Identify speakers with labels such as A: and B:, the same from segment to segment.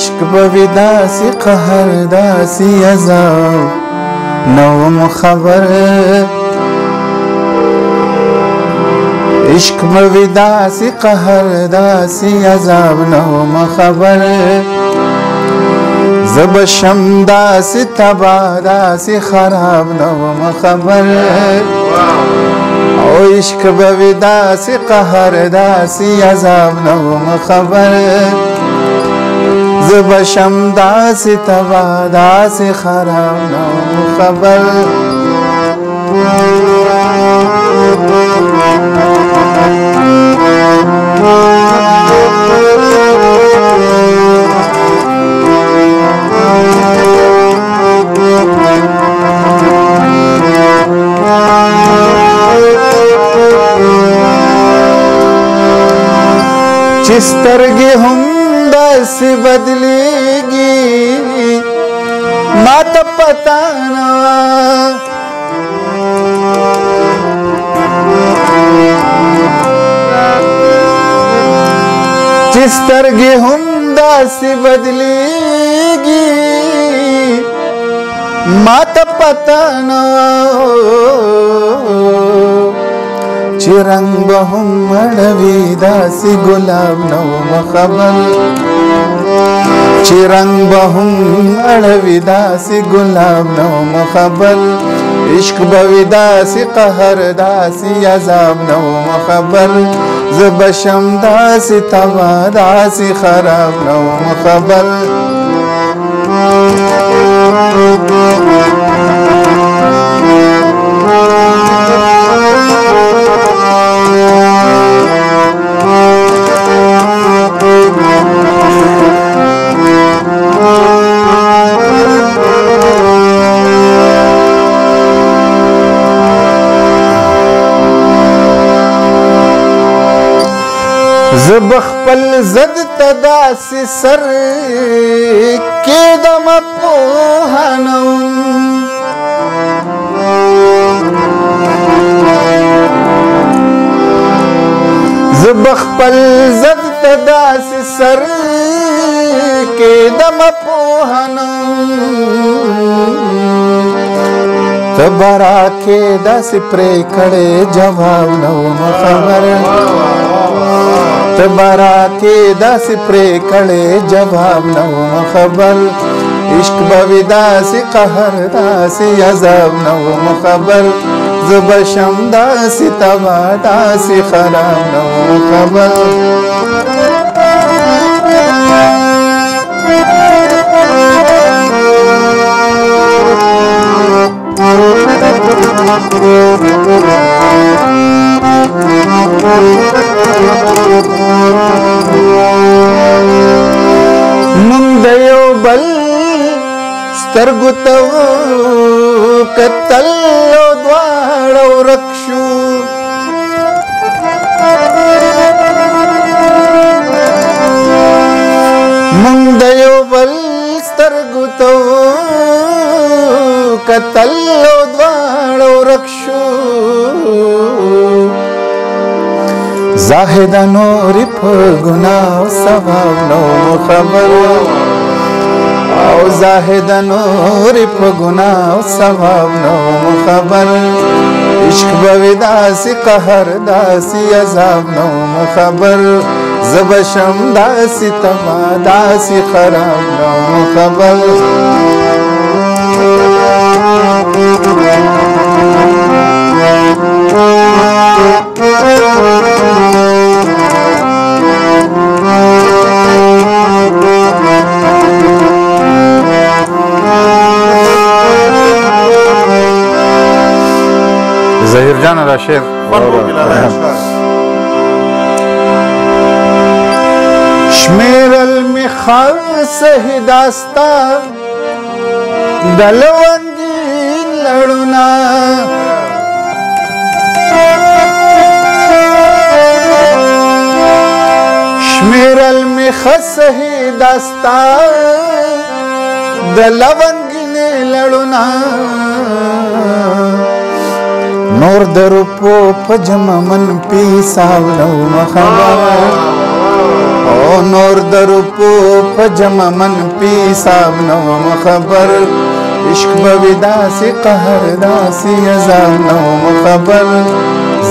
A: عشق بوی داسی قهر داسی عذاب نوم خبر عشق بوی داسی قهر داسی عذاب نوم خبر زب شم داسی تبا داسی خراب نوم خبر او عشق بوی داسی قهر داسی عذاب نوم خبر زب شم داسی تبا داسی خراب نوم خبر سترګې هم داسې بدلېږي ما ته پته نه وه چې سترګې هم داسې بدلېږي ما ته پته نه وه چې رنگ به هم اړوي داسې ګلاب نوم خبر چې رنگ به هم اړوي داسې ګلاب نوم خبر عشق به وي داسې قهر داسې عذاب نوم خبر زه به شم داسې تبا داسې خراب نوم خبر زب خپل زد تداسې سر کېدم پوهه نه وم زب خپل زد تداسې سر کېدم پوهه نه وم ته به راکې داسې پرې کړې جواب نه وم خبر تبارا کے داس پرے کڑے جواب نوم خبر عشق بوی داسی قہر داسی عذاب نوم خبر زب شم داسی تبا داسی خراب نوم خبر من دیو بل سترګو ته کتل دواړه ورک شو من دیو بل سترګو ته کتل دواړه ورک شو زاهد نوري په ګناه او ثواب نوم خبر او زاهد نوري په ګناه او ثواب نوم خبر عشق به وي داسې قهر داسې عذاب نوم خبر زه به شم داسې تبا داسې خراب نوم خبر ظهیر جان را شعر شمیرل می خاصه داستا دلونگی لڑنا شمیرل می خاصه داستا دلونگی لڑنا نور درو پو پجم من پیساو نو مخبر او نور درپو پجمع من پی صاحب نوم خبر عشق بوی داسی قهر داسی عذاب نوم خبر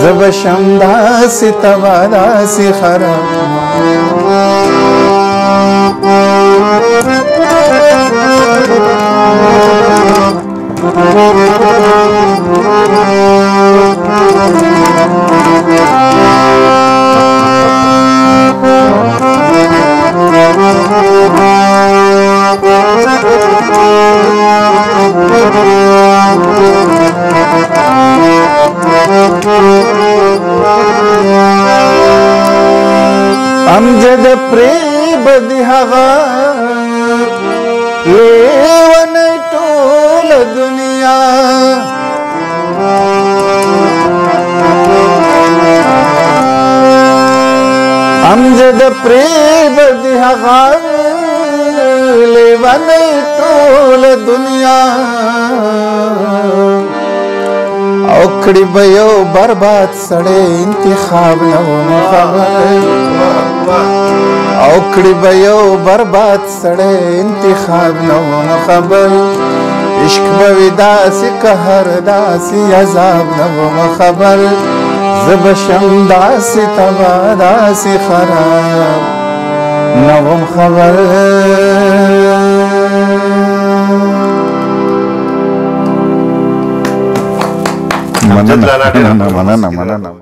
A: زبشم داسی تبا داسی خراب امجد پریب دی هغه لیونی ټول دنیا امجد پریب دی هغه لیونی ټول دنیا اوکړی به یو برباد سړی انتخاب نوم خبر اوکړی به یو برباد سړی انتخاب نوم خبر عشق به وي داسې قهر داسې عذاب نوم خبر زه به شم داسې تبا داسې خراب نوم خبر مننه